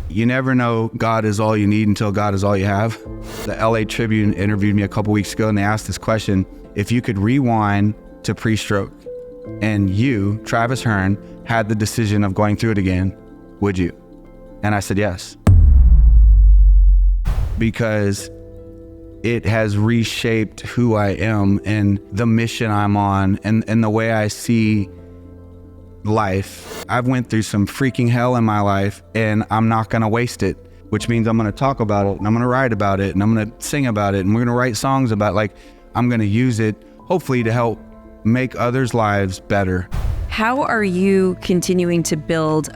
You never know God is all you need until God is all you have. The LA Tribune interviewed me a couple weeks ago and they asked this question: if you could rewind to pre-stroke and you, Travis Hearn, had the decision of going through it again, would you? And I said yes. Because it has reshaped who I am and the mission I'm on and the way I see life. I've went through some freaking hell in my life and I'm not gonna waste it, which means I'm gonna talk about it and I'm gonna write about it and I'm gonna sing about it and we're gonna write songs about it. Like, I'm gonna use it hopefully to help make others' lives better. How are you continuing to build,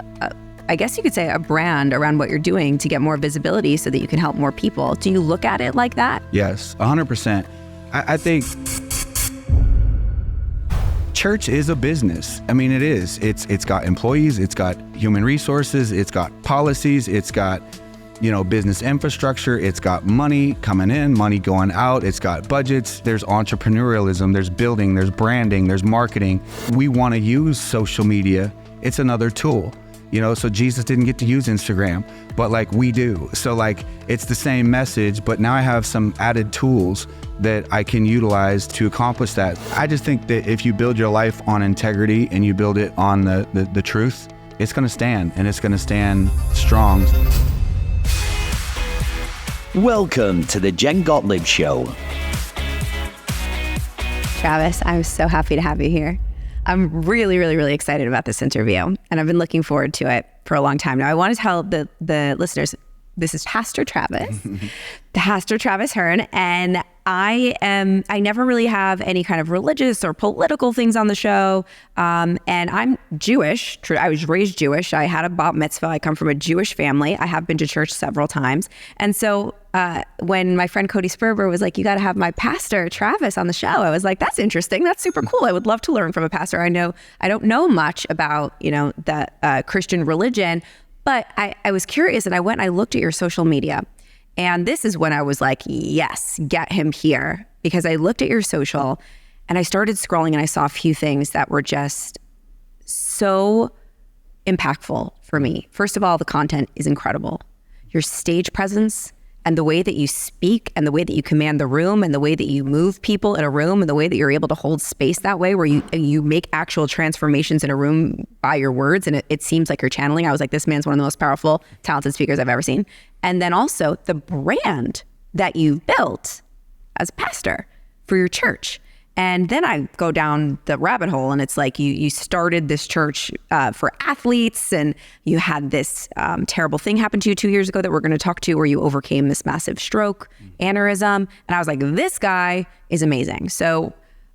I guess you could say, a brand around what you're doing to get more visibility so that you can help more people? Do you look at it like that? Yes, 100%. I think church is a business. I mean, it is. It's got employees, it's got human resources, it's got policies, it's got, business infrastructure, it's got money coming in, money going out, it's got budgets, there's entrepreneurialism, there's building, there's branding, there's marketing. We want to use social media. It's another tool. So Jesus didn't get to use Instagram, but we do. So it's the same message, but now I have some added tools that I can utilize to accomplish that. I just think that if you build your life on integrity and you build it on the truth, it's gonna stand, and it's gonna stand strong. Welcome to the Jen Gottlieb Show. Travis, I'm so happy to have you here. I'm really, really, really excited about this interview, and I've been looking forward to it for a long time now. I want to tell the listeners, this is Pastor Travis, Pastor Travis Hearn, and I never really have any kind of religious or political things on the show, and I'm Jewish. I was raised Jewish. I had a bat mitzvah. I come from a Jewish family. I have been to church several times, and so when my friend Cody Sperber was like, you got to have my pastor Travis on the show, I was like, that's interesting. That's super cool. I would love to learn from a pastor. I don't know much about, the Christian religion, but I was curious and I looked at your social media, and this is when I was like, yes, get him here, because I looked at your social and I started scrolling and I saw a few things that were just so impactful for me. First of all, the content is incredible. Your stage presence and the way that you speak and the way that you command the room and the way that you move people in a room and the way that you're able to hold space that way, where you make actual transformations in a room by your words, and it seems like you're channeling. I was like, this man's one of the most powerful, talented speakers I've ever seen. And then also the brand that you built as a pastor for your church. And then I go down the rabbit hole, and it's like you started this church for athletes, and you had this terrible thing happen to you 2 years ago that we're going to talk to, where you overcame this massive stroke, aneurysm. And I was like, this guy is amazing. So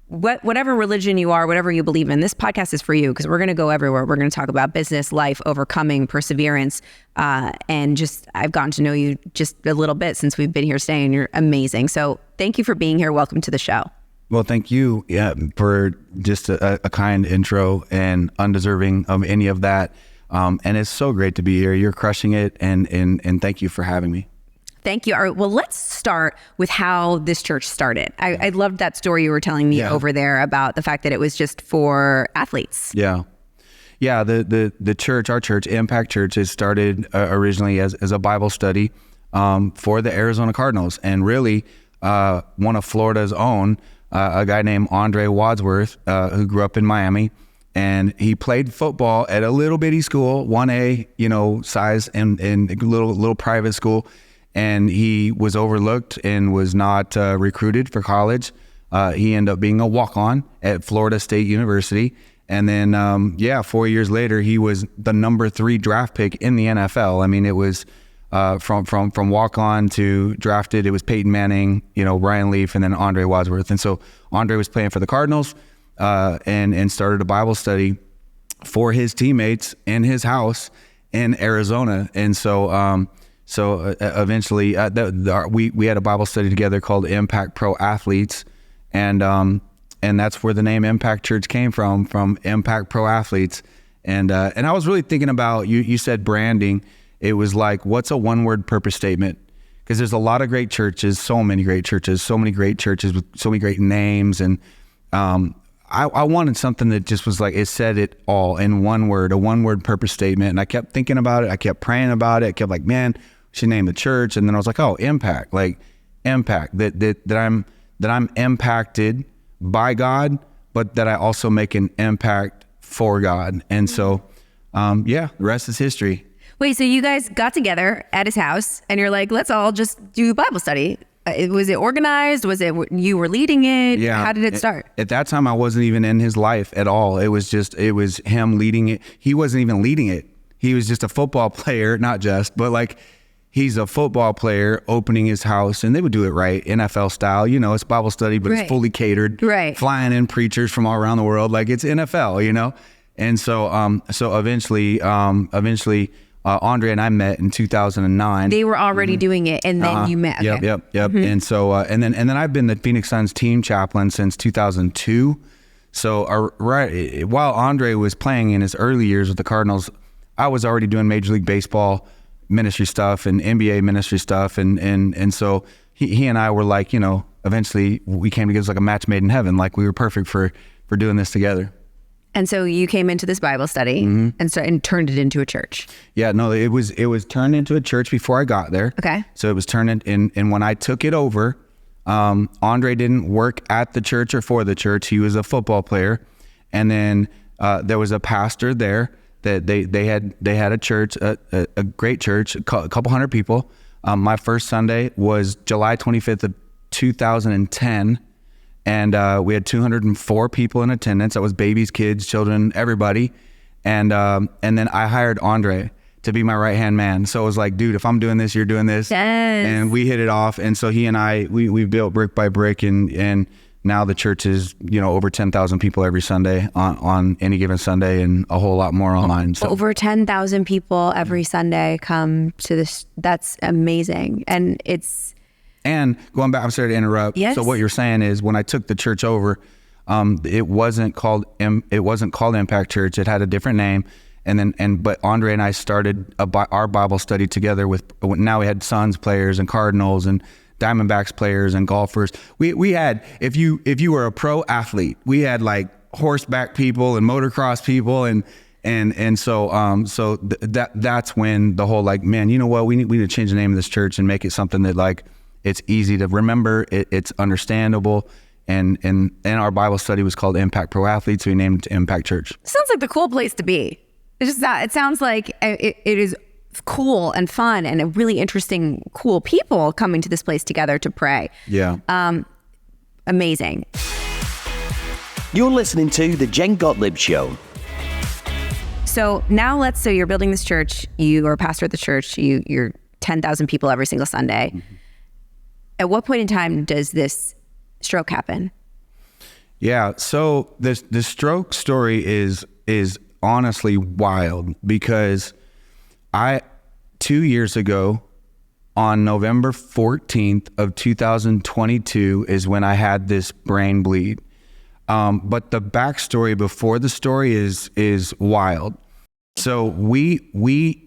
whatever religion you are, whatever you believe in, this podcast is for you, because we're going to go everywhere. We're going to talk about business, life, overcoming, perseverance. And just, I've gotten to know you just a little bit since we've been here staying. You're amazing. So thank you for being here. Welcome to the show. Well, thank you for just a kind intro, and undeserving of any of that. And it's so great to be here. You're crushing it, and thank you for having me. Thank you. All right, well, let's start with how this church started. I loved that story you were telling me over there about the fact that it was just for athletes. Yeah. The church, our church, Impact Church, is started originally as a Bible study for the Arizona Cardinals, and really one of Florida's own. A guy named Andre Wadsworth, who grew up in Miami, and he played football at a little bitty school, 1A, size, and little private school, and he was overlooked and was not recruited for college. He ended up being a walk-on at Florida State University, and then 4 years later, he was the number 3 draft pick in the NFL. I mean, it was from walk-on to drafted. It was Peyton Manning, Ryan Leaf, and then Andre Wadsworth. And so Andre was playing for the Cardinals and started a Bible study for his teammates in his house in Arizona. And so eventually we had a Bible study together called Impact Pro Athletes, and that's where the name Impact Church came from Impact Pro Athletes. And I was really thinking about, you said branding. It was like, what's a one-word purpose statement? Because there's a lot of great churches, so many great churches with so many great names. And I wanted something that just was like, it said it all in one word, a one word purpose statement. And I kept thinking about it. I kept praying about it. I kept like, man, we should name the church. And then I was like, oh, impact, like impact, that I'm impacted by God, but that I also make an impact for God. And so, the rest is history. Wait, so you guys got together at his house and you're like, let's all just do Bible study. Was it organized? Was it you were leading it? Yeah. How did it start? At that time, I wasn't even in his life at all. It was him leading it. He wasn't even leading it. He was just a football player, but like he's a football player opening his house, and they would do it right, NFL style. It's Bible study, but it's fully catered. Right. Flying in preachers from all around the world, like it's NFL, And so, eventually, Andre and I met in 2009. They were already doing it, and then you met. Okay. Yep. Mm-hmm. And so, and then I've been the Phoenix Suns team chaplain since 2002. So, right while Andre was playing in his early years with the Cardinals, I was already doing Major League Baseball ministry stuff and NBA ministry stuff, and so he and I were like, eventually we came together as like a match made in heaven. Like we were perfect for doing this together. And so you came into this Bible study and turned it into a church. Yeah, no, it was turned into a church before I got there. Okay. So it was turned in, and when I took it over, Andre didn't work at the church or for the church. He was a football player, and then there was a pastor there that they had a church, a great church, a couple hundred people. My first Sunday was July 25th of 2010. And we had 204 people in attendance. That was babies, kids, children, everybody. And then I hired Andre to be my right-hand man. So it was like, dude, if I'm doing this, you're doing this. Yes. And we hit it off. And so he and I, we built brick by brick. And now the church is, over 10,000 people every Sunday on any given Sunday, and a whole lot more online. So over 10,000 people every Sunday come to this. That's amazing. And going back, I'm sorry to interrupt. Yes. So what you're saying is, when I took the church over, it wasn't called Impact Church. It had a different name, but Andre and I started our Bible study together now we had Suns players and Cardinals and Diamondbacks players and golfers. We had, if you were a pro athlete, we had like horseback people and motocross people and so that's when the whole like, man, you know what, we need to change the name of this church and make it something that like it's easy to remember, it's understandable, and our Bible study was called Impact Pro Athletes. So we named it Impact Church. Sounds like the cool place to be. It sounds like it is cool and fun and a really interesting, cool people coming to this place together to pray. Yeah. Amazing. You're listening to The Jen Gottlieb Show. So now so you're building this church, you are a pastor at the church, you're 10,000 people every single Sunday. Mm-hmm. At what point in time does this stroke happen? Yeah, so the stroke story is honestly wild, because 2 years ago, on November 14th of 2022 is when I had this brain bleed. But the backstory before the story is wild. So we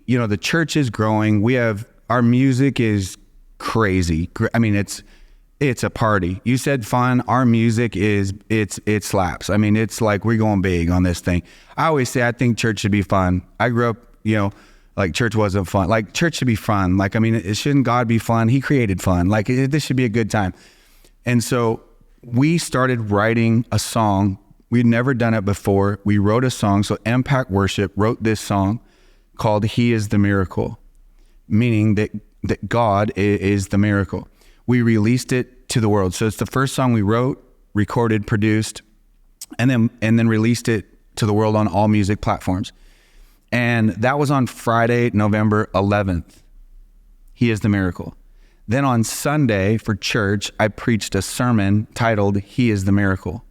the church is growing. Our music is crazy. I mean, it's a party. You said fun. Our music it slaps. I mean, it's like we're going big on this thing. I always say I think church should be fun. I grew up, like church wasn't fun. Like church should be fun. Like, I mean, shouldn't God be fun? He created fun. Like this should be a good time. And so we started writing a song. We'd never done it before. We wrote a song. So Impact Worship wrote this song called He is the Miracle, meaning that God is the miracle. We released it to the world. So it's the first song we wrote, recorded, produced, and then released it to the world on all music platforms. And that was on Friday, November 11th. He is the miracle. Then on Sunday for church, I preached a sermon titled He is the Miracle.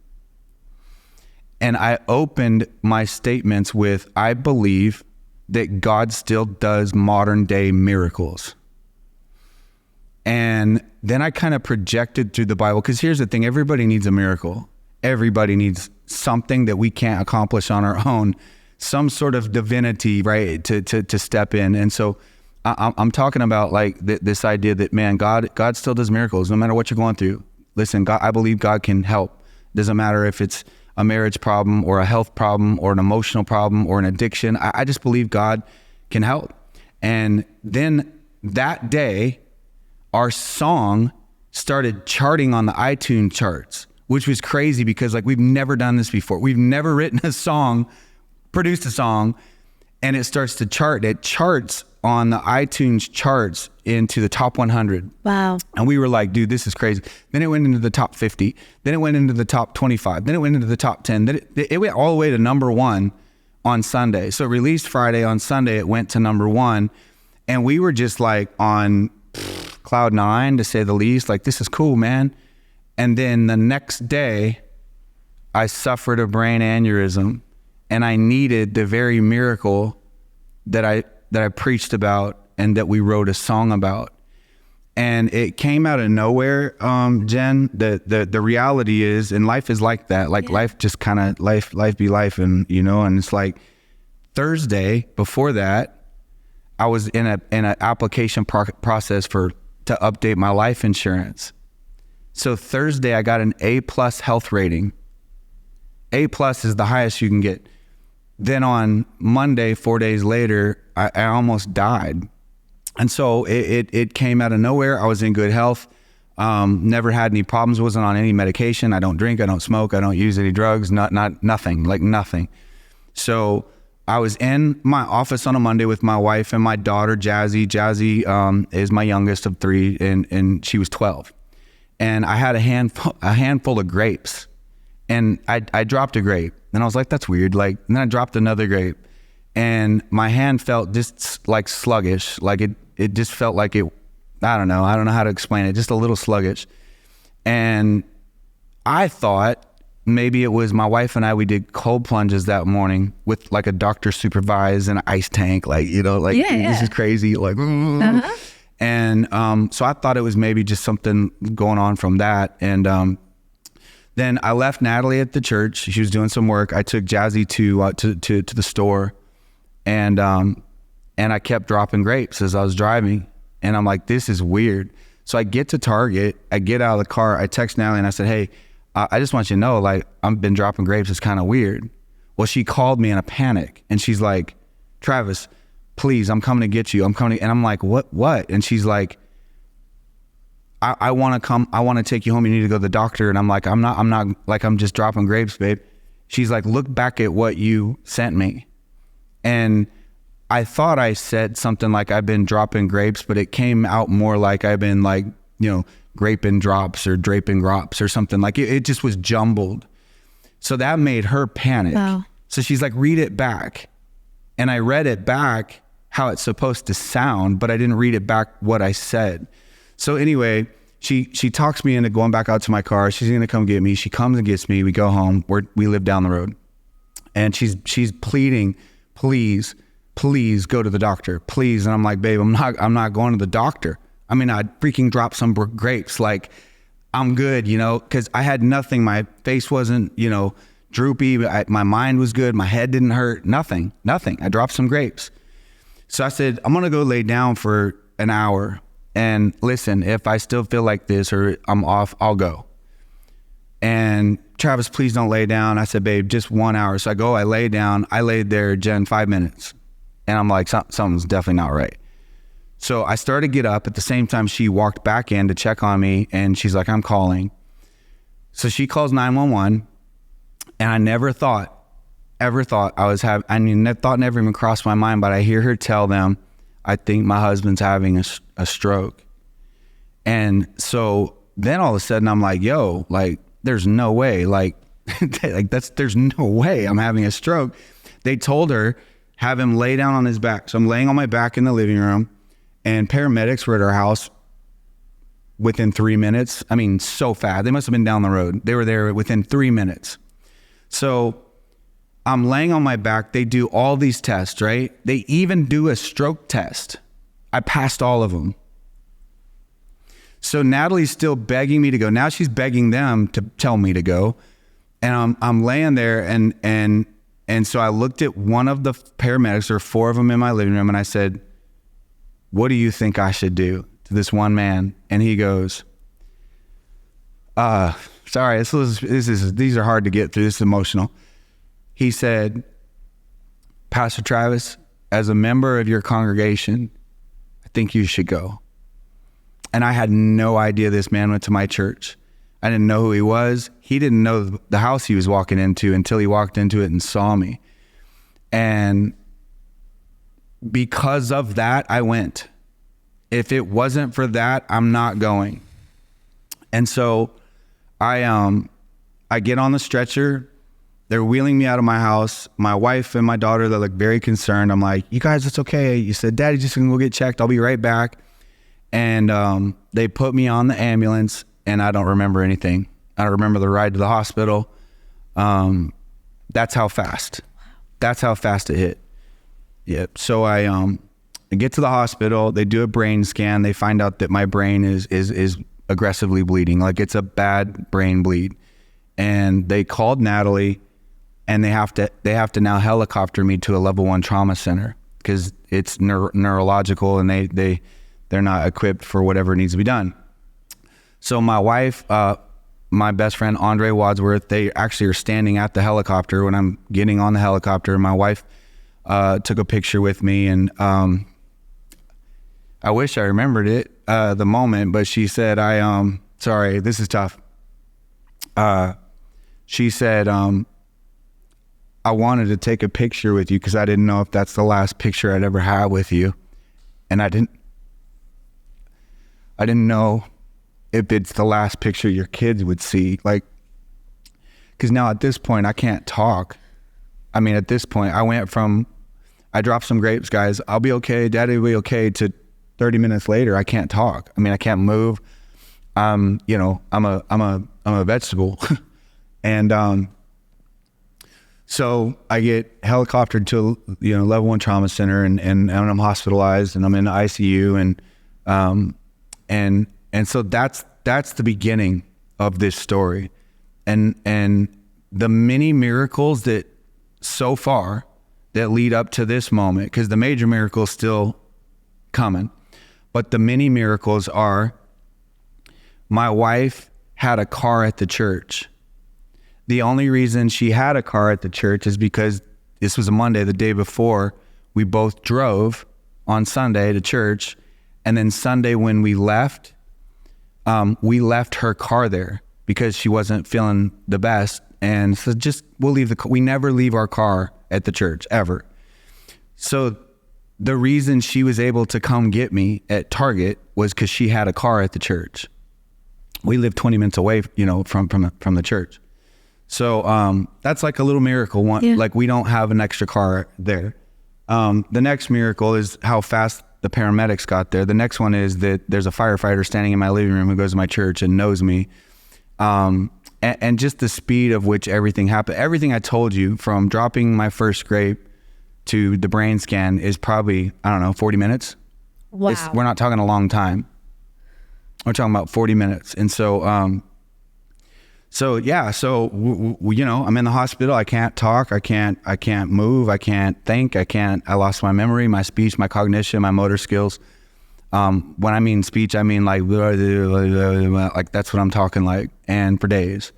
And I opened my statements with, I believe that God still does modern day miracles. And then I kind of projected through the Bible, because here's the thing, everybody needs a miracle. Everybody needs something that we can't accomplish on our own, some sort of divinity, right, to step in. And so I'm talking about like this idea that, man, God still does miracles no matter what you're going through. Listen, God, I believe God can help. Doesn't matter if it's a marriage problem or a health problem or an emotional problem or an addiction. I just believe God can help. And then that day, our song started charting on the iTunes charts, which was crazy because like we've never done this before. We've never written a song, produced a song, and it starts to chart. It charts on the iTunes charts into the top 100. Wow. And we were like, dude, this is crazy. Then it went into the top 50. Then it went into the top 25. Then it went into the top 10. Then it went all the way to number 1 on Sunday. So it released Friday. On Sunday, it went to number 1. And we were just like on cloud 9, to say the least. Like, this is cool, man. And then the next day, I suffered a brain aneurysm, and I needed the very miracle that I preached about and that we wrote a song about. And it came out of nowhere, Jen. The reality is, and life is like that. Like life just kind of life be life, and and it's like Thursday before that, I was in an application process to update my life insurance. So Thursday I got an A+ health rating. A+ is the highest you can get. Then on Monday, 4 days later, I almost died. And so it came out of nowhere. I was in good health, never had any problems, wasn't on any medication. I don't drink, I don't smoke, I don't use any drugs, nothing. So I was in my office on a Monday with my wife and my daughter, Jazzy. Jazzy is my youngest of 3, and she was 12. And I had a handful of grapes, and I dropped a grape, and I was like, that's weird. And then I dropped another grape, and my hand felt just like sluggish. Like it just felt like it, I don't know how to explain it, just a little sluggish. And I thought maybe it was my wife and I, we did cold plunges that morning with like a doctor supervised in an ice tank, this is crazy. And so I thought it was maybe just something going on from that. And then I left Natalie at the church. She was doing some work. I took Jazzy to the store, and I kept dropping grapes as I was driving. And I'm like, this is weird. So I get to Target, I get out of the car, I text Natalie and I said, hey, I just want you to know, I've been dropping grapes. It's kind of weird. Well, she called me in a panic, and she's like, Travis, please, I'm coming to get you. I'm coming. And I'm like, what? And she's like, I want to come. I want to take you home. You need to go to the doctor. And I'm like, I'm not like, I'm just dropping grapes, babe. She's like, look back at what you sent me. And I thought I said something like I've been dropping grapes, but it came out more like I've been graping drops or draping drops or something. Like it just was jumbled. So that made her panic. Wow. So she's like, read it back. And I read it back how it's supposed to sound, but I didn't read it back what I said. So anyway, she talks me into going back out to my car. She's going to come get me. She comes and gets me. We go home. We live down the road. And she's pleading, please go to the doctor, please. And I'm like, babe, I'm not going to the doctor. I mean, I freaking dropped some grapes. Like, I'm good, because I had nothing. My face wasn't, droopy. My mind was good. My head didn't hurt. Nothing. I dropped some grapes. So I said, I'm going to go lay down for an hour. And listen, if I still feel like this or I'm off, I'll go. And Travis, please don't lay down. I said, babe, just 1 hour. So I lay down. I laid there, Jen, 5 minutes. And I'm like, something's definitely not right. So I started to get up. At the same time, she walked back in to check on me, and she's like, I'm calling. So she calls 911, and I never thought I was having, that thought never even crossed my mind, but I hear her tell them, I think my husband's having a stroke. And so then all of a sudden I'm like, yo, there's no way, there's no way I'm having a stroke. They told her, have him lay down on his back. So I'm laying on my back in the living room, and paramedics were at our house within 3 minutes. I mean, so fast. They must have been down the road. They were there within 3 minutes. So I'm laying on my back. They do all these tests, right? They even do a stroke test. I passed all of them. So Natalie's still begging me to go. Now she's begging them to tell me to go. And I'm laying there, and so I looked at one of the paramedics, there were 4 of them in my living room, and I said, what do you think I should do to this one man? And he goes, Sorry, these are hard to get through. This is emotional. He said, Pastor Travis, as a member of your congregation, I think you should go. And I had no idea this man went to my church. I didn't know who he was. He didn't know the house he was walking into until he walked into it and saw me. And because of that, I went. If it wasn't for that, I'm not going. And so I get on the stretcher. They're wheeling me out of my house. My wife and my daughter, they look very concerned. I'm like, you guys, it's okay. You said, Daddy, just gonna go get checked. I'll be right back. And they put me on the ambulance, and I don't remember anything. I don't remember the ride to the hospital. That's how fast it hit. Yep. So I get to the hospital. They do a brain scan. They find out that my brain is aggressively bleeding. Like, it's a bad brain bleed. And they called Natalie, and they have to now helicopter me to a level 1 trauma center because it's neurological, and they're not equipped for whatever needs to be done. So my wife, my best friend, Andre Wadsworth, they actually are standing at the helicopter when I'm getting on the helicopter. My wife took a picture with me, and I wish I remembered it, the moment, but she said, sorry, this is tough. She said, I wanted to take a picture with you because I didn't know if that's the last picture I'd ever have with you. And I didn't know if it's the last picture your kids would see. Like, because now at this point, I can't talk. I mean, at this point, I dropped some grapes, guys. I'll be okay. Daddy will be okay. To 30 minutes later, I can't talk. I mean, I can't move. I'm a vegetable. And, so I get helicoptered to, level 1 trauma center, and I'm hospitalized, and I'm in the ICU, and so that's the beginning of this story. And the many miracles that so far that lead up to this moment, because the major miracle is still coming, but the many miracles are, my wife had a car at the church. The only reason she had a car at the church is because this was a Monday, the day before. We both drove on Sunday to church. And then Sunday when we left her car there because she wasn't feeling the best. And so we never leave our car at the church, ever. So the reason she was able to come get me at Target was because she had a car at the church. We live 20 minutes away, from the church. So that's like a little miracle. Like, we don't have an extra car there. The next miracle is how fast the paramedics got there. The next one is that there's a firefighter standing in my living room who goes to my church and knows me. And just the speed of which everything happened. Everything I told you, from dropping my first grape to the brain scan, is probably, 40 minutes. Wow. We're not talking a long time. We're talking about 40 minutes. And so, I'm in the hospital. I can't talk. I can't move. I can't think. I lost my memory, my speech, my cognition, my motor skills. When I mean speech, I mean like that's what I'm talking like, and for days.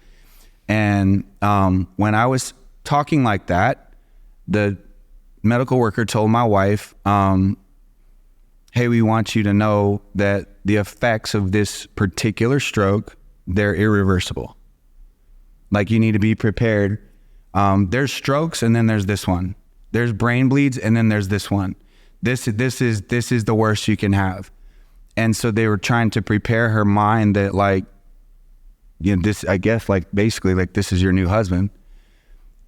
And when I was talking like that, the medical worker told my wife, hey, we want you to know that the effects of this particular stroke, they're irreversible. Like, you need to be prepared. There's strokes, and then there's this one. There's brain bleeds, and then there's this one. This is the worst you can have. And so they were trying to prepare her mind that, like, this, I guess, like, basically, like, this is your new husband.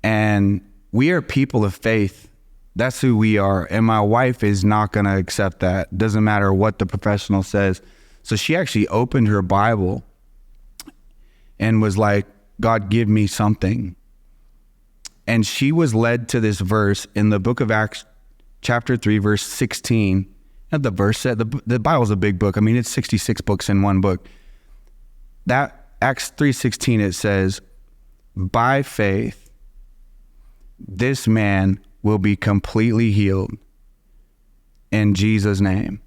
And we are people of faith. That's who we are. And my wife is not going to accept that. Doesn't matter what the professional says. So she actually opened her Bible and was like, God, give me something. And she was led to this verse in the book of Acts, chapter 3, verse 16. And the verse said, the Bible's a big book. I mean, it's 66 books in one book. That Acts 3:16, it says, by faith, this man will be completely healed in Jesus' name.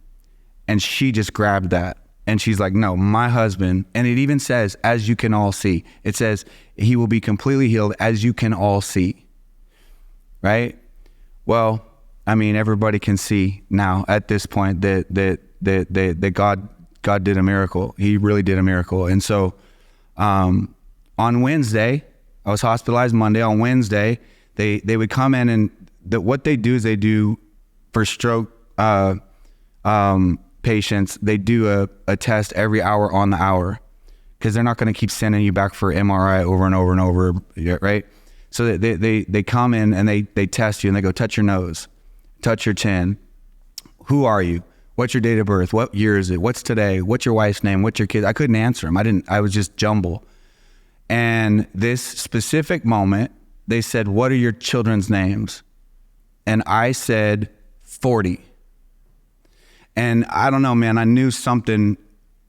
And she just grabbed that. And she's like, no, my husband. And it even says, as you can all see. It says, he will be completely healed, as you can all see. Right? Well, I mean, everybody can see now at this point that God did a miracle. He really did a miracle. And so on Wednesday, I was hospitalized Monday. On Wednesday, they would come in, and what they do is they do for stroke patients, they do a test every hour on the hour, because they're not going to keep sending you back for MRI over and over and over, right? So they come in and they test you, and they go, touch your nose, touch your chin. Who are you? What's your date of birth? What year is it? What's today? What's your wife's name? What's your kid? I couldn't answer them. I was just jumble. And this specific moment, they said, what are your children's names? And I said 40. And I don't know, man, I knew something.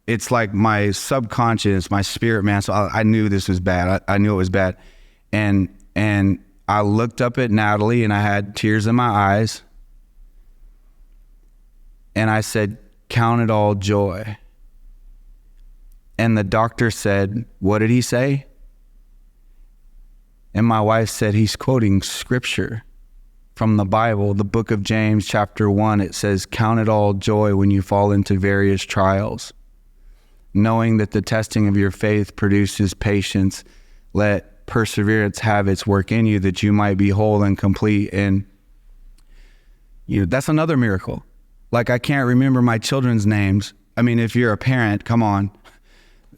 It's like my subconscious, my spirit, man. So I knew this was bad. I knew it was bad. And I looked up at Natalie, and I had tears in my eyes. And I said, count it all joy. And the doctor said, what did he say? And my wife said, he's quoting scripture from the Bible, the book of James, chapter 1. It says, count it all joy when you fall into various trials, knowing that the testing of your faith produces patience. Let perseverance have its work in you, that you might be whole and complete. And that's another miracle. Like, I can't remember my children's names. I mean, if you're a parent, come on.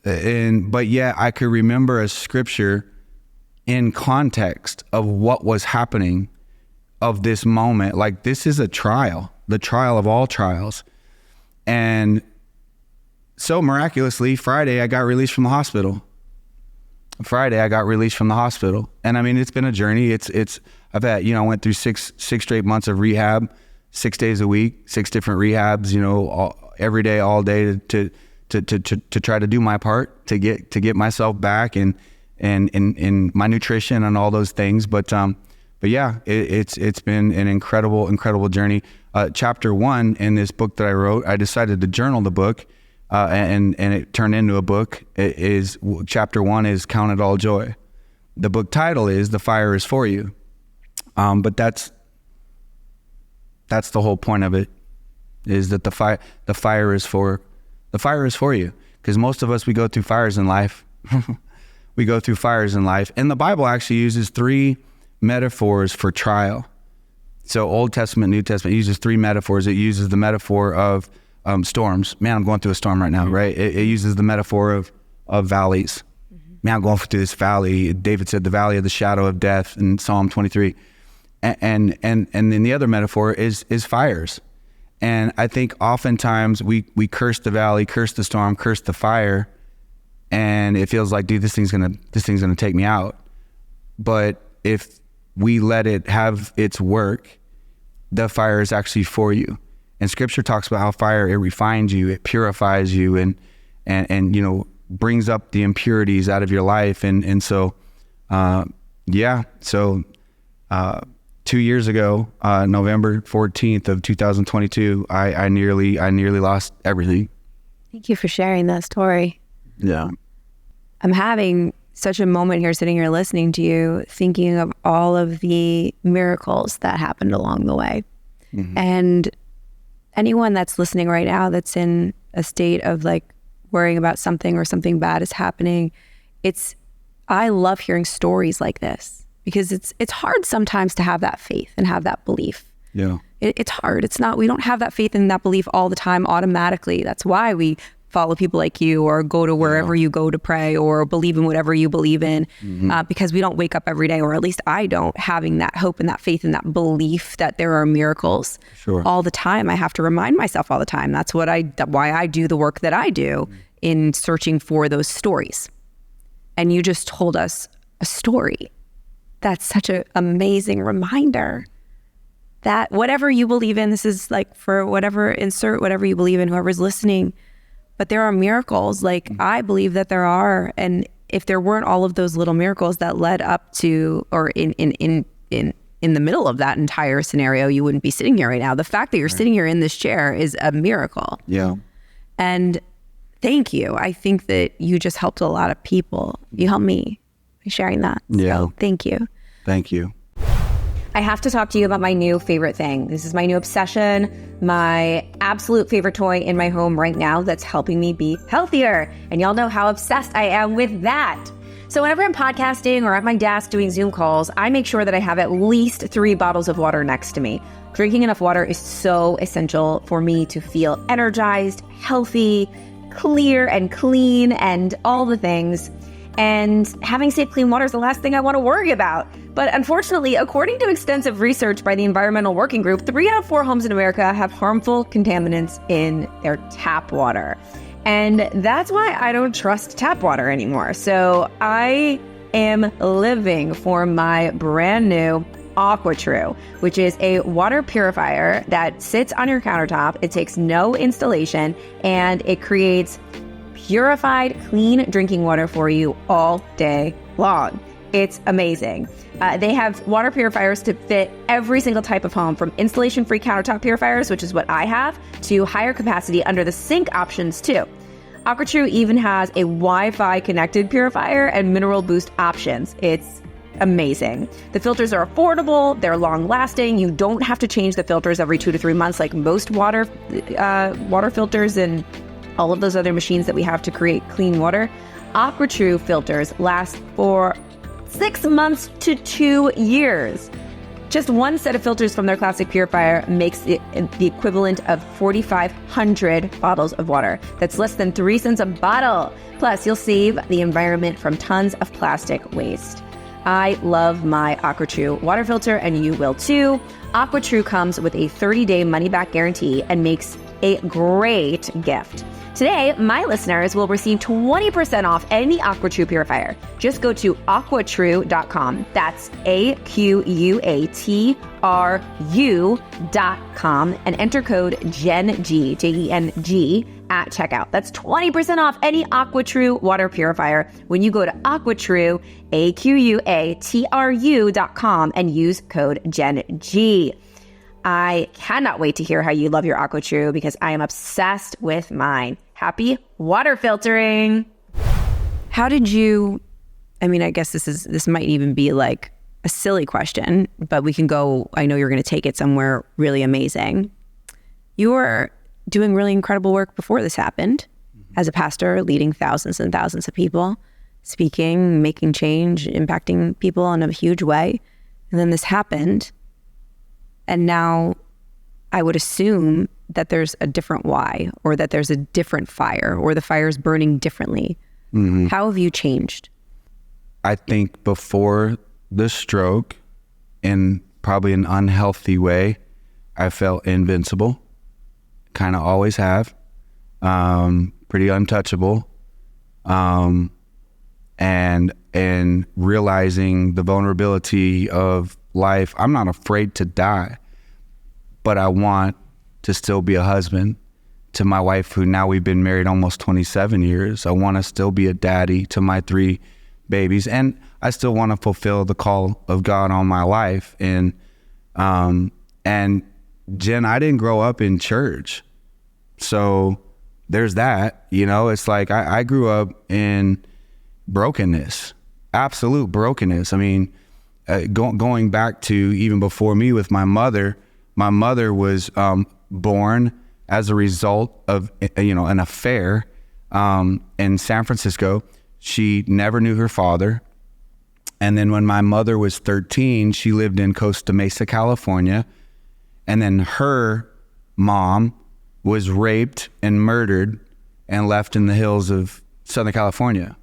But yet I could remember a scripture in context of what was happening, of this moment. Like, this is a trial, the trial of all trials. And so miraculously, Friday, I got released from the hospital. And I mean, it's been a journey. I've had, I went through six straight months of rehab, 6 days a week, 6 different rehabs, every day, all day to try to do my part to get myself back and my nutrition and all those things. But yeah, it's been an incredible journey. Chapter 1 in this book that I wrote, I decided to journal the book, and it turned into a book. Chapter 1 is Count It All Joy. The book title is The Fire Is For You. But that's the whole point of it, is that the fire is for you. Because most of us, we go through fires in life. And the Bible actually uses 3 metaphors for trial. So Old Testament, New Testament uses 3 metaphors. It uses the metaphor of storms. Man, I'm going through a storm right now, right? It uses the metaphor of valleys. Man, I'm going through this valley. David said the valley of the shadow of death in Psalm 23. And then the other metaphor is fires. And I think oftentimes we curse the valley, curse the storm, curse the fire, and it feels like, dude, this thing's gonna take me out. But if we let it have its work, the fire is actually for you. And scripture talks about how fire, it refines you, it purifies you, and brings up the impurities out of your life. And so 2 years ago, November 14th of 2022, I nearly lost everything. Thank you for sharing that story. Yeah. I'm having such a moment here, sitting here listening to you, thinking of all of the miracles that happened along the way. Mm-hmm. And anyone that's listening right now that's in a state of like worrying about something or something bad is happening, I love hearing stories like this, because it's hard sometimes to have that faith and have that belief. Yeah. It's hard. We don't have that faith and that belief all the time automatically. That's why we follow people like you, or go to wherever you go to pray, or believe in whatever you believe in, because we don't wake up every day, or at least I don't, having that hope and that faith and that belief that there are miracles all the time. I have to remind myself all the time. That's why I do the work that I do in searching for those stories. And you just told us a story. That's such an amazing reminder that whatever you believe in, this is like for insert whatever you believe in, whoever's listening, but there are miracles. Like, I believe that there are. And if there weren't all of those little miracles that led up to, or in the middle of that entire scenario, you wouldn't be sitting here right now. The fact that you're sitting here in this chair is a miracle. Yeah. And thank you. I think that you just helped a lot of people. You helped me by sharing that. Yeah. So thank you. Thank you. I have to talk to you about my new favorite thing. This is my new obsession, my absolute favorite toy in my home right now that's helping me be healthier. And y'all know how obsessed I am with that. So whenever I'm podcasting or at my desk doing Zoom calls, I make sure that I have at least 3 bottles of water next to me. Drinking enough water is so essential for me to feel energized, healthy, clear and clean, and all the things. And having safe, clean water is the last thing I want to worry about. But unfortunately, according to extensive research by the Environmental Working Group, 3 out of 4 homes in America have harmful contaminants in their tap water. And that's why I don't trust tap water anymore. So I am living for my brand new AquaTrue, which is a water purifier that sits on your countertop. It takes no installation, and it creates purified, clean drinking water for you all day long. It's amazing. They have water purifiers to fit every single type of home, from installation-free countertop purifiers, which is what I have, to higher capacity under the sink options too. AquaTrue even has a Wi-Fi connected purifier and mineral boost options. It's amazing. The filters are affordable, they're long lasting. You don't have to change the filters every 2 to 3 months like most water filters and all of those other machines that we have to create clean water. AquaTrue filters last for 6 months to 2 years. Just one set of filters from their classic purifier makes it the equivalent of 4,500 bottles of water. That's less than 3 cents a bottle. Plus, you'll save the environment from tons of plastic waste. I love my AquaTrue water filter, and you will too. AquaTrue comes with a 30-day money-back guarantee and makes a great gift. Today, my listeners will receive 20% off any AquaTrue purifier. Just go to aquatrue.com. That's AQUATRU.com and enter code JENG, J-E-N-G, at checkout. That's 20% off any AquaTrue water purifier when you go to AquaTrue, AQUATRU.com, and use code JENG. I cannot wait to hear how you love your AquaTrue because I am obsessed with mine. Happy water filtering. How did you, I guess this might even be like a silly question, but we can go, I know you're going to take it somewhere really amazing. You were doing really incredible work before this happened as a pastor, leading thousands and thousands of people, speaking, making change, impacting people in a huge way. And then this happened. And now I would assume that there's a different why, or that there's a different fire, or the fire's burning differently. Mm-hmm. How have you changed? I think before the stroke, in probably an unhealthy way, I felt invincible. Kind of always have. Pretty untouchable. And realizing the vulnerability of life, I'm not afraid to die, but I want to still be a husband to my wife, who now we've been married almost 27 years. I want to still be a daddy to my 3 babies, and I still want to fulfill the call of God on my life. And Jen, I didn't grow up in church, so there's that. It's like I grew up in brokenness, absolute brokenness. Going back to even before me with my mother was born as a result of an affair in San Francisco. She never knew her father. And then when my mother was 13, she lived in Costa Mesa, California. And then her mom was raped and murdered and left in the hills of Southern California.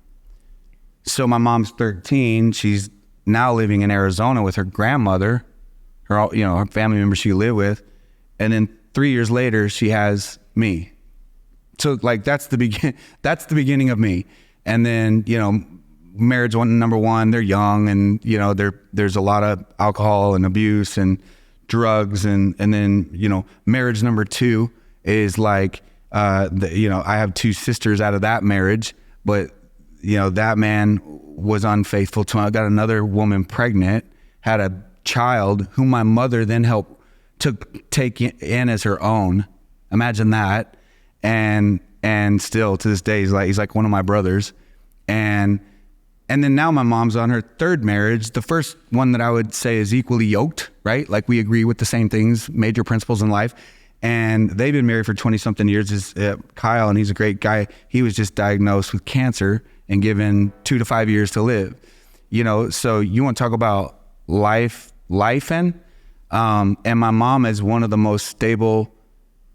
So my mom's 13. She's now living in Arizona with her grandmother, her family member she lived with. And then 3 years later, she has me. So that's the beginning of me. And then, marriage number 1, they're young, and, there's a lot of alcohol and abuse and drugs. And then, marriage number 2 is I have 2 sisters out of that marriage, but, that man was unfaithful to me. I got another woman pregnant, had a child whom my mother then helped take in as her own. Imagine that. And And still to this day, he's like one of my brothers. And then now my mom's on her third marriage. The first one that I would say is equally yoked, right? Like we agree with the same things, major principles in life. And they've been married for 20 something years. Is Kyle, and he's a great guy. He was just diagnosed with cancer and given 2 to 5 years to live. So you want to talk about life and my mom is one of the most stable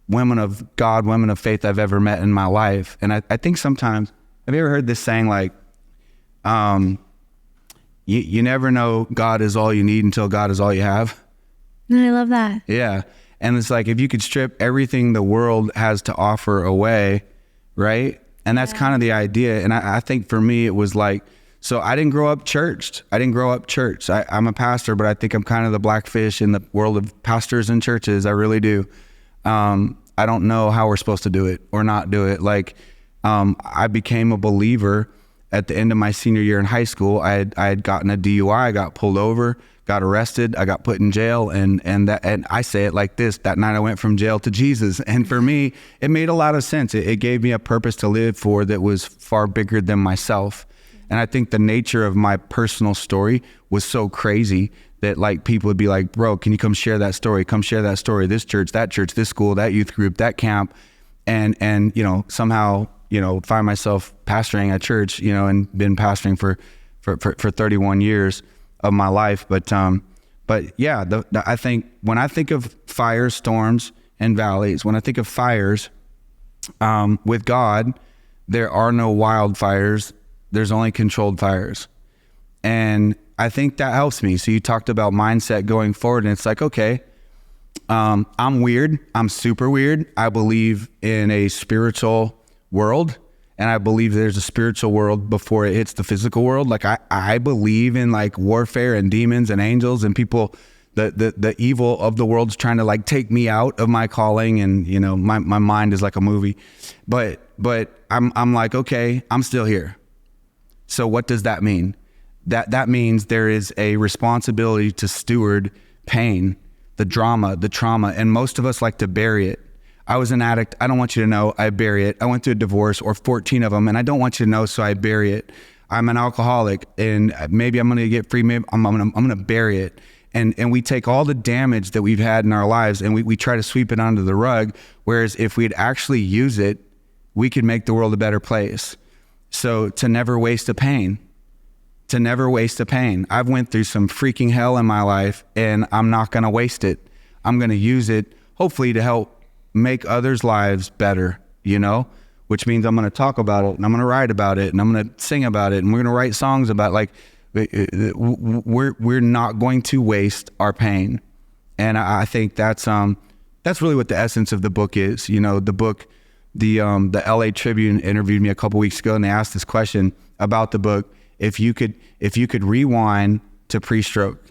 women of God, women of faith I've ever met in my life. And I think sometimes, have you ever heard this saying like, you never know God is all you need until God is all you have? I love that. Yeah. And it's like, if you could strip everything the world has to offer away, right? And that's kind of the idea. And I think for me, it was like, so I didn't grow up churched. I'm a pastor, but I think I'm kind of the blackfish in the world of pastors and churches. I really do. I don't know how we're supposed to do it or not do it. Like, I became a believer at the end of my senior year in high school. I had gotten a DUI. I got pulled over, got arrested. I got put in jail. And I say it like this: that night I went from jail to Jesus. And for me, it made a lot of sense. It gave me a purpose to live for that was far bigger than myself. And I think the nature of my personal story was so crazy that like people would be like, bro, can you come share that story? Come share that story. This church, this school, that youth group, that camp. And somehow, find myself pastoring a church, and been pastoring for 31 years of my life. But yeah, I think when I think of fires, storms, and valleys, when I think of fires, with God, there are no wildfires. There's only controlled fires. And I think that helps me. So you talked about mindset going forward, and it's like, okay, I'm weird. I'm super weird. I believe in a spiritual world, and I believe there's a spiritual world before it hits the physical world. Like I believe in like warfare and demons and angels and people, the evil of the world's trying to like take me out of my calling. And, my mind is like a movie, but I'm like, okay, I'm still here. So what does that mean? That means there is a responsibility to steward pain, the drama, the trauma, and most of us like to bury it. I was an addict. I don't want you to know. I bury it. I went through a divorce, or 14 of them, and I don't want you to know, so I bury it. I'm an alcoholic, and maybe I'm going to get free. Maybe I'm going to bury it. And we take all the damage that we've had in our lives, and we try to sweep it under the rug, whereas if we'd actually use it, we could make the world a better place. So to never waste a pain. I've went through some freaking hell in my life, and I'm not going to waste it. I'm going to use it, hopefully, to help make others' lives better, which means I'm going to talk about it, and I'm going to write about it, and I'm going to sing about it, and we're going to write songs about it. Like, we're not going to waste our pain. And I think that's really what the essence of the book is. The book, the LA Tribune interviewed me a couple weeks ago, and they asked this question about the book. If you could rewind to pre-stroke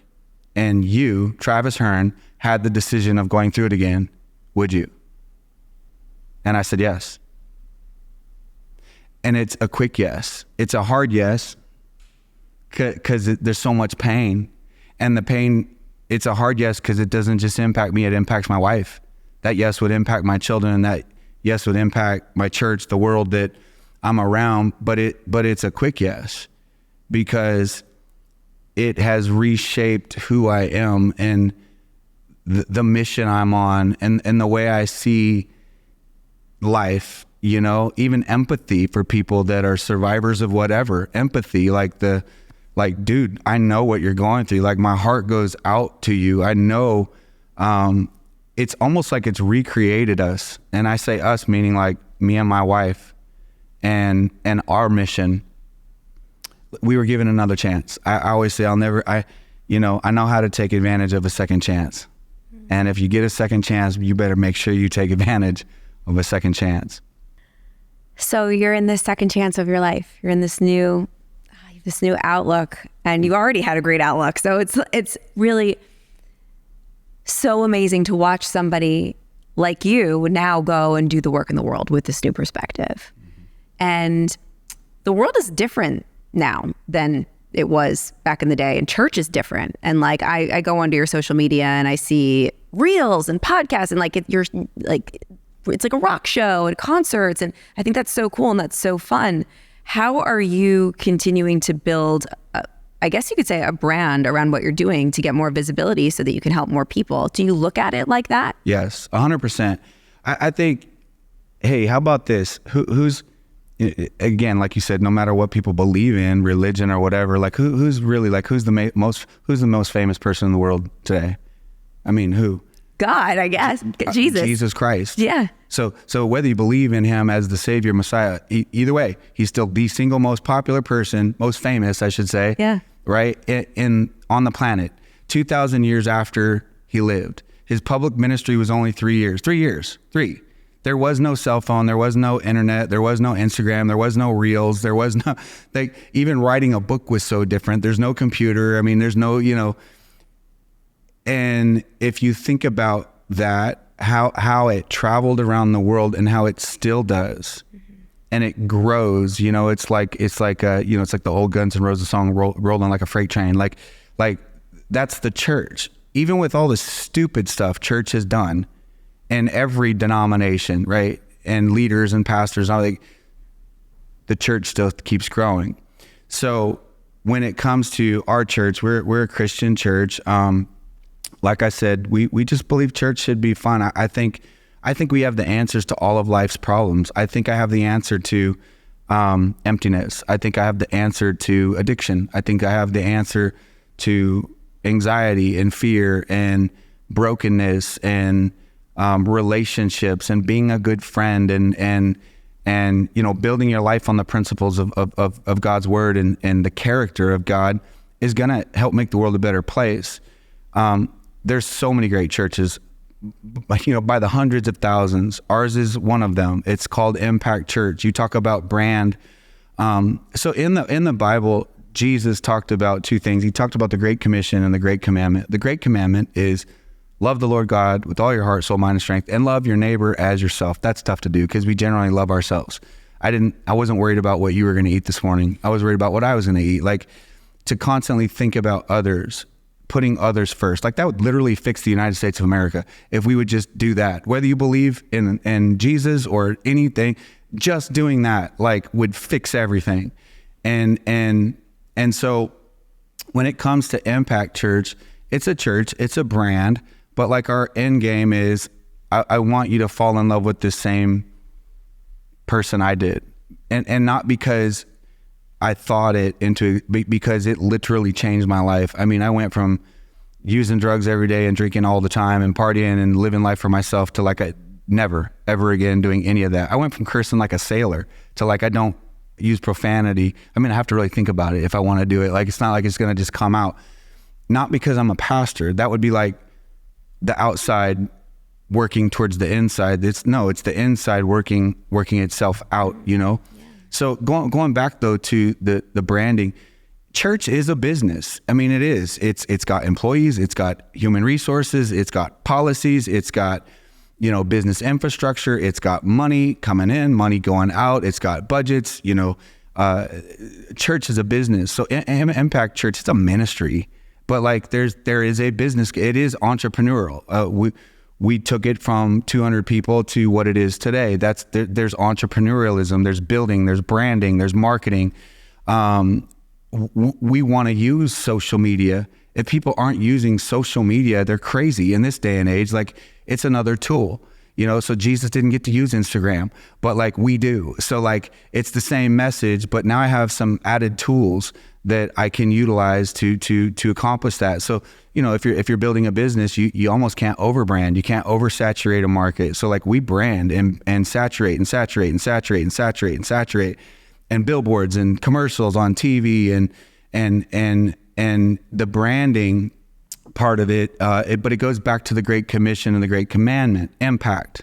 and you, Travis Hearn, had the decision of going through it again, would you? And I said, yes. And it's a quick yes. It's a hard yes because there's so much pain. And the pain, it's a hard yes because it doesn't just impact me, it impacts my wife. That yes would impact my children, and that yes would impact my church, the world that I'm around. But it's a quick yes because it has reshaped who I am and the mission I'm on and the way I see life, even empathy for people that are survivors of whatever. Empathy, dude, I know what you're going through. Like, my heart goes out to you. I know, it's almost like it's recreated us. And I say us, meaning like me and my wife and our mission. We were given another chance. I always say I know how to take advantage of a second chance. And if you get a second chance, you better make sure you take advantage of a second chance. So you're in this second chance of your life. You're in this new outlook, and you already had a great outlook. So it's really so amazing to watch somebody like you now go and do the work in the world with this new perspective. Mm-hmm. And the world is different now than it was back in the day, and church is different. And like I go onto your social media and I see reels and podcasts, and like you're like it's like a rock show and concerts. And I think that's so cool and that's so fun. How are you continuing to build, I guess you could say, a brand around what you're doing to get more visibility so that you can help more people? Do you look at it like that? Yes, 100%. I think, hey, how about this? Who's, again, like you said, no matter what people believe in, religion or whatever, like who's really, like, who's the most famous person in the world today? I mean, who? God, I guess. Jesus. Jesus Christ. Yeah. So whether you believe in him as the Savior, Messiah, either way, he's still the single most popular person, most famous, I should say. Yeah. Right? On the planet. 2,000 years after he lived. His public ministry was only 3 years. 3 years. 3. There was no cell phone. There was no internet. There was no Instagram. There was no Reels. There was no, like, even writing a book was so different. There's no computer. I mean, there's no, and if you think about that, how it traveled around the world and how it still does, and it grows, it's like the old Guns N' Roses song, rolling like a freight train. Like that's the church. Even with all the stupid stuff church has done in every denomination, right? And leaders and pastors, the church still keeps growing. So when it comes to our church, we're a Christian church. Like I said, we just believe church should be fun. I think we have the answers to all of life's problems. I think I have the answer to emptiness. I think I have the answer to addiction. I think I have the answer to anxiety and fear and brokenness and relationships and being a good friend and building your life on the principles of God's word and the character of God is going to help make the world a better place. There's so many great churches, by the hundreds of thousands. Ours is one of them. It's called Impact Church. You talk about brand. So in the Bible, Jesus talked about two things. He talked about the Great Commission and the Great Commandment. The Great Commandment is love the Lord God with all your heart, soul, mind, and strength, and love your neighbor as yourself. That's tough to do because we generally love ourselves. I wasn't worried about what you were going to eat this morning. I was worried about what I was going to eat. Like, to constantly think about others, putting others first, like that would literally fix the United States of America if we would just do that. Whether you believe in Jesus or anything, just doing that would fix everything. And so when it comes to Impact Church, it's a brand, but our end game is I want you to fall in love with the same person I did, and not because I thought it into, because it literally changed my life. I mean, I went from using drugs every day and drinking all the time and partying and living life for myself to I never, ever again doing any of that. I went from cursing like a sailor to I don't use profanity. I mean, I have to really think about it if I want to do it. It's not like it's going to just come out. Not because I'm a pastor. That would be like the outside working towards the inside. It's the inside working itself out, So going back though to the branding, church is a business. I mean, it is. It's got employees, it's got human resources, it's got policies, it's got business infrastructure, it's got money coming in, money going out, it's got budgets. Church is a business. So Impact Church, it's a ministry, but there is a business. It is entrepreneurial. We took it from 200 people to what it is today. There's entrepreneurialism, there's building, there's branding, there's marketing. We want to use social media. If people aren't using social media, they're crazy in this day and age. It's another tool, so Jesus didn't get to use Instagram, but we do. So it's the same message, but now I have some added tools that I can utilize to accomplish that. So, if you're building a business, you almost can't overbrand. You can't oversaturate a market. So we brand and saturate and billboards and commercials on TV and the branding part of it. But it goes back to the Great Commission and the Great Commandment. Impact.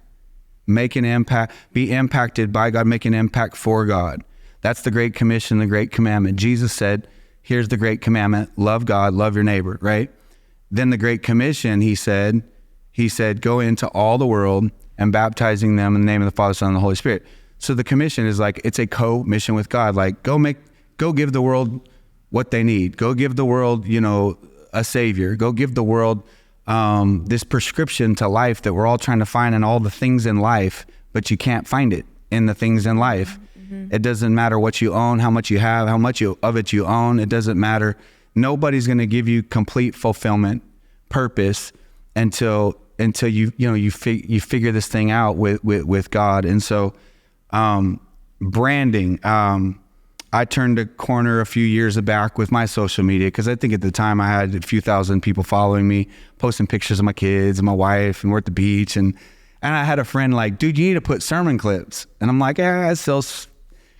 Make an impact. Be impacted by God. Make an impact for God. That's the Great Commission, the Great Commandment. Jesus said, here's the Great Commandment. Love God, love your neighbor, right? Then the Great Commission, he said, go into all the world and baptizing them in the name of the Father, Son, and the Holy Spirit. So the commission is it's a co-mission with God. Go give the world what they need. Go give the world, a savior. Go give the world this prescription to life that we're all trying to find in all the things in life, but you can't find it in the things in life. It doesn't matter what you own, how much you have, how much of it you own. It doesn't matter. Nobody's going to give you complete fulfillment, purpose until you figure this thing out with God. And so branding, I turned a corner a few years back with my social media, because I think at the time I had a few thousand people following me, posting pictures of my kids and my wife, and we're at the beach, and I had a friend like, dude, you need to put sermon clips. And I'm like, it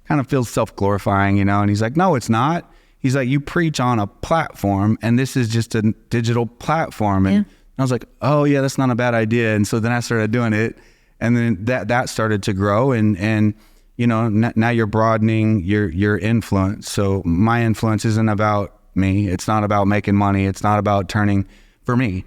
kind of feels self-glorifying, and he's like, no, it's not. He's like, you preach on a platform, and this is just a digital platform. And I was like, oh yeah, that's not a bad idea. And so then I started doing it, and then that started to grow, and now you're broadening your influence. So my influence isn't about me. It's not about making money. It's not about turning, for me,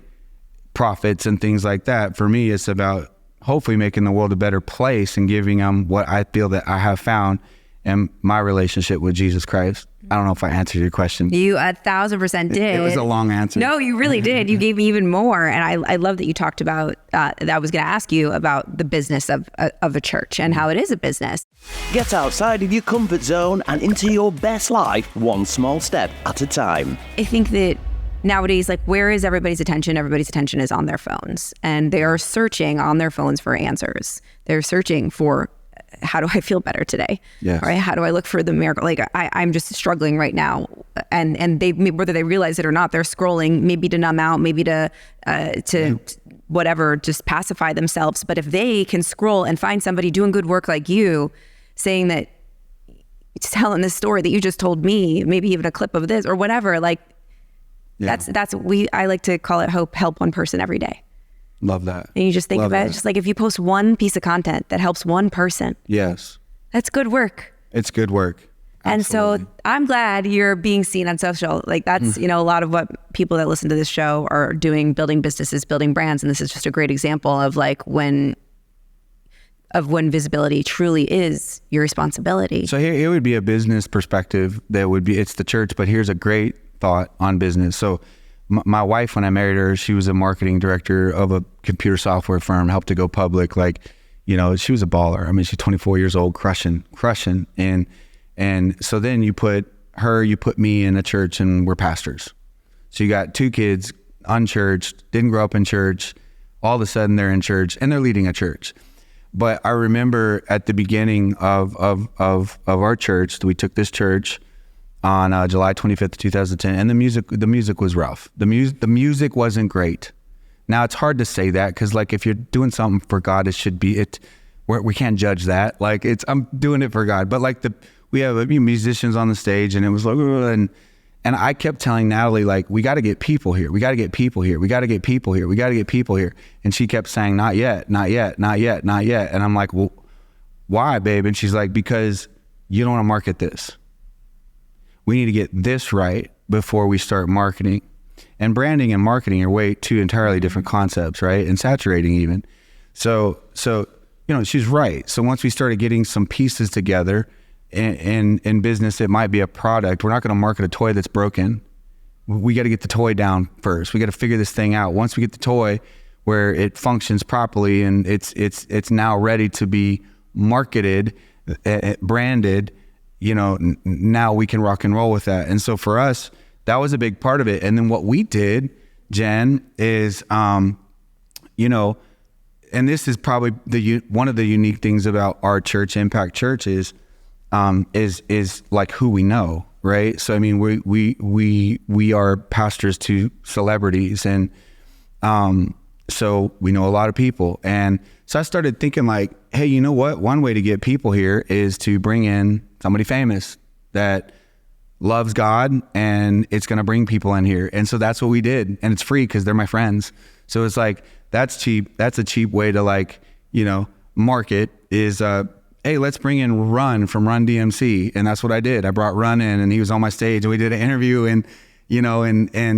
profits and things like that. For me, it's about hopefully making the world a better place and giving them what I feel that I have found in my relationship with Jesus Christ. I don't know if I answered your question. You 1,000% did. It was a long answer. No, you really did. You gave me even more. And I love that you talked about, that I was going to ask you about the business of a church and how it is a business. Get outside of your comfort zone and into your best life, one small step at a time. I think that nowadays, like, where is everybody's attention? Everybody's attention is on their phones, and they are searching on their phones for answers. They're searching for, how do I feel better today? Yes. Right? How do I look for the miracle? Like, I'm just struggling right now. And they, whether they realize it or not, they're scrolling, maybe to numb out, maybe to whatever, just pacify themselves. But if they can scroll and find somebody doing good work like you, saying that, telling this story that you just told me, maybe even a clip of this or whatever, like, I like to call it help one person every day. Love that. And you just think about it, just like, if you post one piece of content that helps one person. Yes. That's good work. It's good work. And Absolutely. so I'm glad you're being seen on social. Like, that's, a lot of what people that listen to this show are doing, building businesses, building brands. And this is just a great example of when visibility truly is your responsibility. So here, it would be a business perspective that would be, it's the church, but here's a great thought on business. So my wife, when I married her, she was a marketing director of a computer software firm, helped to go public. Like, she was a baller. I mean, she's 24 years old, crushing. And so then you put me in a church, and we're pastors. So you got two kids, unchurched, didn't grow up in church. All of a sudden they're in church and they're leading a church. But I remember at the beginning of our church, we took this church on July 25th, 2010, and the music was rough. The music wasn't great. Now, it's hard to say that, because like, if you're doing something for God, it should be it. We can't judge that. Like, I'm doing it for God. But like, we have a few musicians on the stage, and it was like, and I kept telling Natalie, like, we got to get people here. We got to get people here. We got to get people here. We got to get people here. And she kept saying, not yet, not yet, not yet, not yet. And I'm like, well, why, babe? And she's like, because you don't want to market this. We need to get this right before we start marketing. And branding and marketing are two entirely different concepts, right? And saturating even. So she's right. So once we started getting some pieces together in business, it might be a product. We're not going to market a toy that's broken. We got to get the toy down first. We got to figure this thing out. Once we get the toy where it functions properly and it's now ready to be marketed, branded, now we can rock and roll with that. And so for us, that was a big part of it. And then what we did, Jen, is, and this is probably one of the unique things about our church, Impact Church, is like who we know, right? So I mean, we are pastors to celebrities, and so we know a lot of people. And so I started thinking, like, hey, you know what? One way to get people here is to bring in somebody famous that loves God, and it's going to bring people in here. And so that's what we did. And it's free because they're my friends. So it's like, that's cheap. That's a cheap way to market is, hey, let's bring in Run from Run DMC. And that's what I did. I brought Run in, and he was on my stage, and we did an interview, and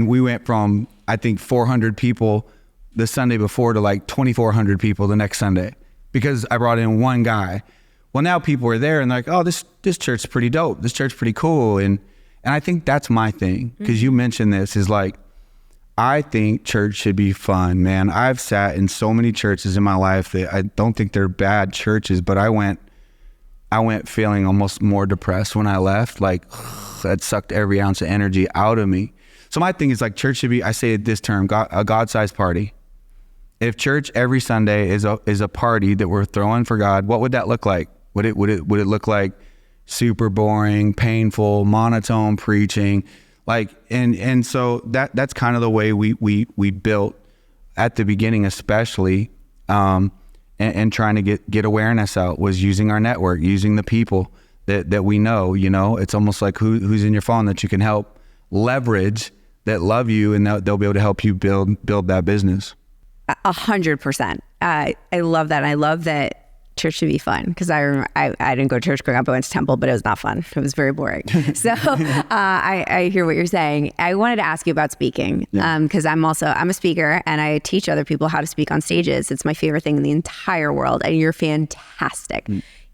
we went from, I think, 400 people the Sunday before to like 2,400 people the next Sunday, because I brought in one guy. Well, now people are there and they're like, oh, this church's pretty dope. This church's pretty cool. And I think that's my thing, because you mentioned this, is like, I think church should be fun, man. I've sat in so many churches in my life that I don't think they're bad churches, but I went feeling almost more depressed when I left. Like that sucked every ounce of energy out of me. So my thing is like church should be, I say this term, a God-sized party. If church every Sunday is a party that we're throwing for God, what would that look like? Would it look like super boring, painful, monotone preaching? Like, and so that's kind of the way we built at the beginning, especially, and trying to get awareness out, was using our network, using the people that we know. It's almost like who's in your phone that you can help leverage, that love you, and they'll be able to help you build that business. 100%. I love that. I love that church should be fun, because I didn't go to church growing up. I went to temple, but it was not fun. It was very boring. So I hear what you're saying. I wanted to ask you about speaking, because I'm a speaker and I teach other people how to speak on stages. It's my favorite thing in the entire world, and you're fantastic.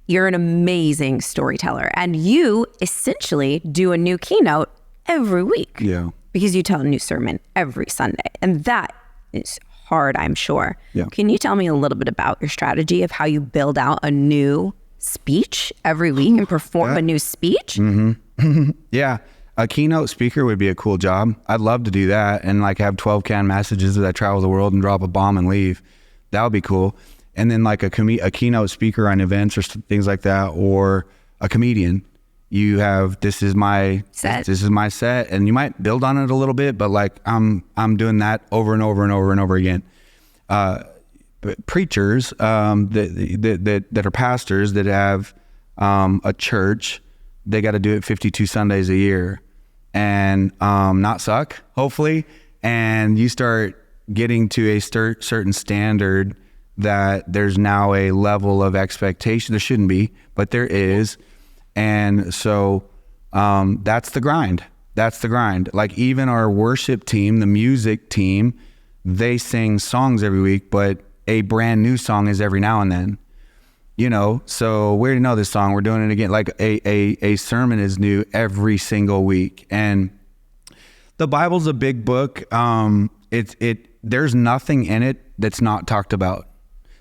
You're an amazing storyteller, and you essentially do a new keynote every week. Yeah. Because you tell a new sermon every Sunday, and that is hard, I'm sure. Yeah. Can you tell me a little bit about your strategy of how you build out a new speech every week and perform a new speech? Mm-hmm. Yeah. A keynote speaker would be a cool job. I'd love to do that and like have 12 canned messages as I travel the world and drop a bomb and leave. That would be cool. And then like a keynote speaker on events or things like that, or a comedian. You have, this is my set, and you might build on it a little bit, but like I'm doing that over and over and over and over again. But preachers that are pastors that have a church, they got to do it 52 Sundays a year and not suck, hopefully. And you start getting to a certain standard that there's now a level of expectation. There shouldn't be, but there is. And so that's the grind. Like even our worship team, the music team, they sing songs every week, but a brand new song is every now and then. So we already know this song, we're doing it again. Like a sermon is new every single week. And the Bible's a big book. There's nothing in it that's not talked about.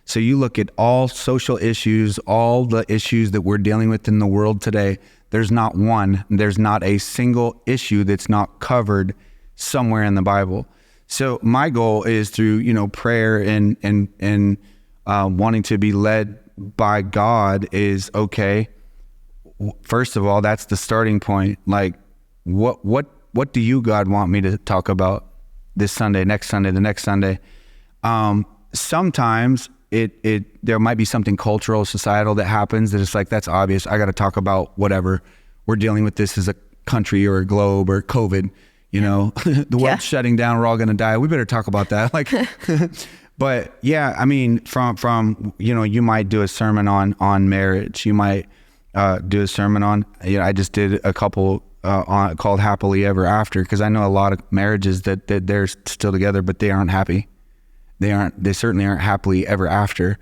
So you look at all social issues, all the issues that we're dealing with in the world today, there's not a single issue that's not covered somewhere in the Bible. So my goal is through, prayer and wanting to be led by God is, okay, first of all, that's the starting point. Like what do you, God, want me to talk about this Sunday, next Sunday, the next Sunday? Sometimes there might be something cultural, societal that happens that it's like, that's obvious. I got to talk about whatever we're dealing with this as a country or a globe or COVID, the world's shutting down. We're all going to die. We better talk about that. Like, but yeah, I mean, from, you might do a sermon on marriage. You might do a sermon on, I just did a couple called Happily Ever After, because I know a lot of marriages that they're still together, but they aren't happy. They certainly aren't happily ever after.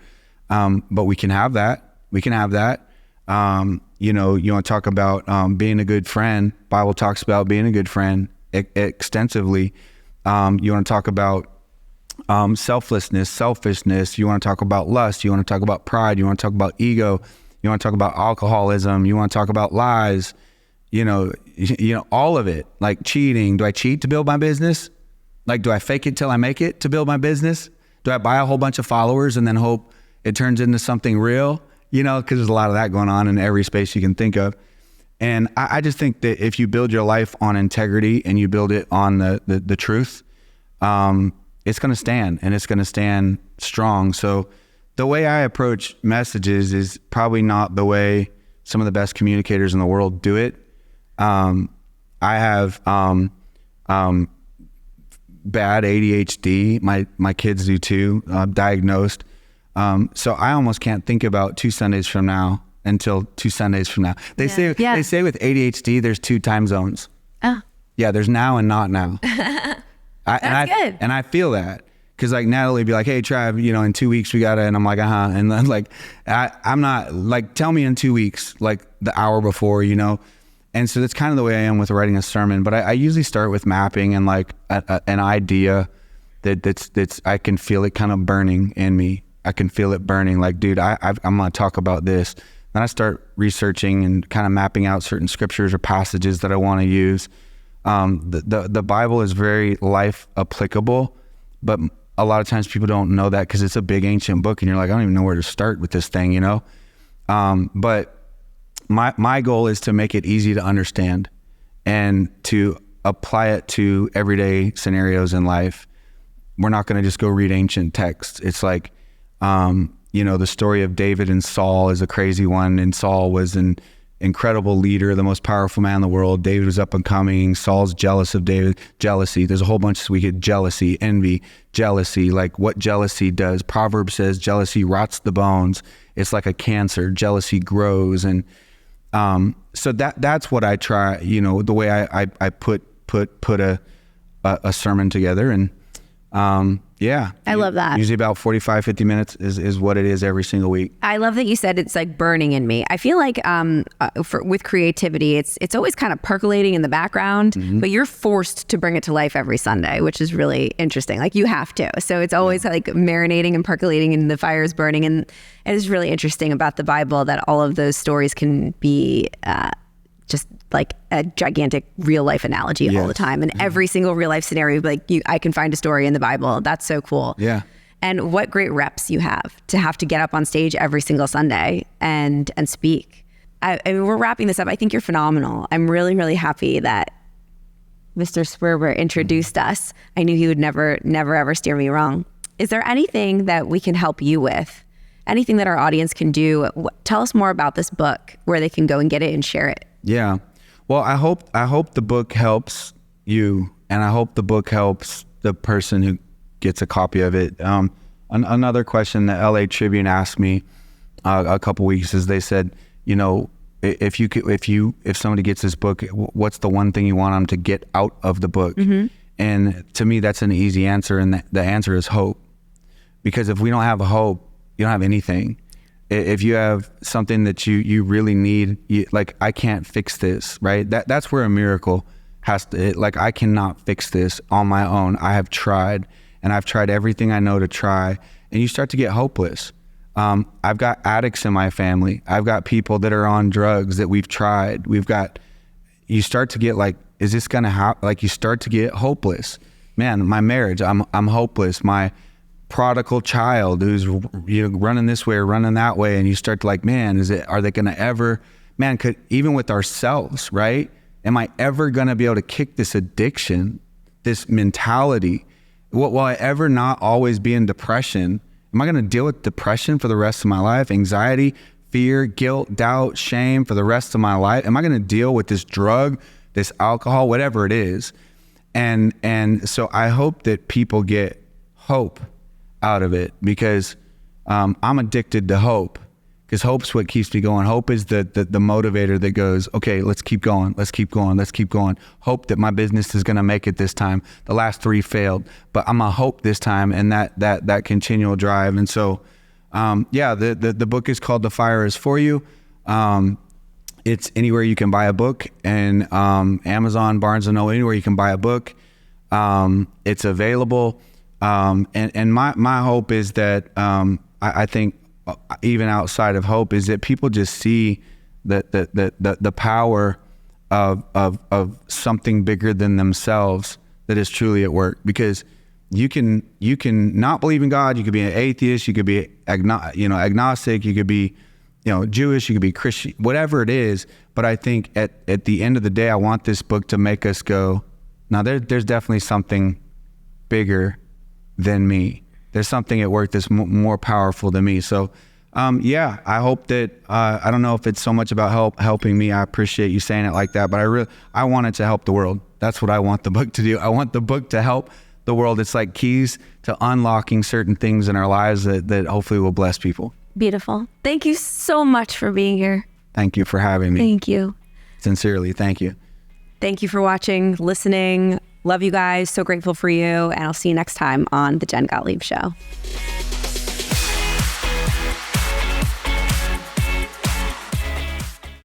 But we can have that. You want to talk about being a good friend. Bible talks about being a good friend extensively. You want to talk about selflessness, selfishness. You want to talk about lust. You want to talk about pride. You want to talk about ego. You want to talk about alcoholism. You want to talk about lies. All of it. Like cheating. Do I cheat to build my business? Like, do I fake it till I make it to build my business? Do I buy a whole bunch of followers and then hope it turns into something real? Because there's a lot of that going on in every space you can think of. And I just think that if you build your life on integrity and you build it on the truth, it's going to stand, and it's going to stand strong. So the way I approach messages is probably not the way some of the best communicators in the world do it. I have bad ADHD. My kids do too, diagnosed. So I almost can't think about 2 Sundays from now until 2 Sundays from now. They say with ADHD, there's 2 time zones. Oh. Yeah, there's now and not now. That's good. And I feel that. Cause like Natalie would be like, hey Trav, in 2 weeks we gotta, and I'm like, and then like, I'm not like, tell me in 2 weeks, like the hour before, And so that's kind of the way I am with writing a sermon. But I usually start with mapping and like an idea that's I can feel it kind of burning in me. I can feel it burning. Like, dude, I'm going to talk about this. Then I start researching and kind of mapping out certain scriptures or passages that I want to use. The Bible is very life applicable, but a lot of times people don't know that because it's a big ancient book and you're like, I don't even know where to start with this thing, you know? But my goal is to make it easy to understand and to apply it to everyday scenarios in life. We're not going to just go read ancient texts. It's like, the story of David and Saul is a crazy one. And Saul was an incredible leader, the most powerful man in the world. David was up and coming. Saul's jealous of David. Jealousy. There's a whole bunch. We get jealousy, envy, jealousy, like what jealousy does. Proverbs says jealousy rots the bones. It's like a cancer. Jealousy grows. And so that's what I try, the way I put a sermon together. And I love that. Usually about 45, 50 minutes is what it is every single week. I love that you said it's like burning in me. I feel like with creativity, it's always kind of percolating in the background, but you're forced to bring it to life every Sunday, which is really interesting. Like you have to. So it's always like marinating and percolating and the fire is burning. And it is really interesting about the Bible that all of those stories can be just like a gigantic real life analogy all the time. And every single real life scenario, like I can find a story in the Bible. That's so cool. Yeah. And what great reps you have to get up on stage every single Sunday and speak. I mean, we're wrapping this up. I think you're phenomenal. I'm really, really happy that Mr. Sperber introduced us. I knew he would never, ever steer me wrong. Is there anything that we can help you with? Anything that our audience can do? Tell us more about this book, where they can go and get it and share it. Yeah. Well, I hope the book helps you, and I hope the book helps the person who gets a copy of it. Another question that LA Tribune asked me a couple weeks is they said, if somebody gets this book, what's the one thing you want them to get out of the book? And to me, that's an easy answer, and the answer is hope. Because if we don't have hope, you don't have anything. If you have something that you really need, like I can't fix this, right? That's where a miracle has to, like I cannot fix this on my own. I have tried, and I've tried everything I know to try, and you start to get hopeless. I've got addicts in my family. I've got people that are on drugs that we've tried. You start to get like, is this gonna happen? Like you start to get hopeless. Man, my marriage, I'm hopeless. My prodigal child who's running this way or running that way, and you start to like, man, are they gonna ever, man, even with ourselves, right? Am I ever gonna be able to kick this addiction, this mentality? Will I ever not always be in depression? Am I gonna deal with depression for the rest of my life? Anxiety, fear, guilt, doubt, shame for the rest of my life? Am I gonna deal with this drug, this alcohol, whatever it is? And so I hope that people get hope out of it, because I'm addicted to hope, because hope's what keeps me going. Hope is the motivator that goes, okay, let's keep going. Hope that my business is going to make it this time. The last 3 failed, but I'm a hope this time, and that continual drive. And so, the book is called The Fire Is For You. It's anywhere you can buy a book, and Amazon, Barnes & Noble, anywhere you can buy a book. It's available. And my hope is that I think even outside of hope is that people just see the power of something bigger than themselves that is truly at work. Because you can not believe in God. You could be an atheist. You could be agnostic. You could be Jewish. You could be Christian. Whatever it is. But I think at the end of the day, I want this book to make us go, now there's definitely something bigger than me. There's something at work that's more powerful than me. So, I hope that, I don't know if it's so much about helping me. I appreciate you saying it like that, but I want it to help the world. That's what I want the book to do. I want the book to help the world. It's like keys to unlocking certain things in our lives that hopefully will bless people. Beautiful. Thank you so much for being here. Thank you for having me. Thank you. Sincerely, thank you. Thank you for watching, listening. Love you guys. So grateful for you. And I'll see you next time on The Jen Gottlieb Show.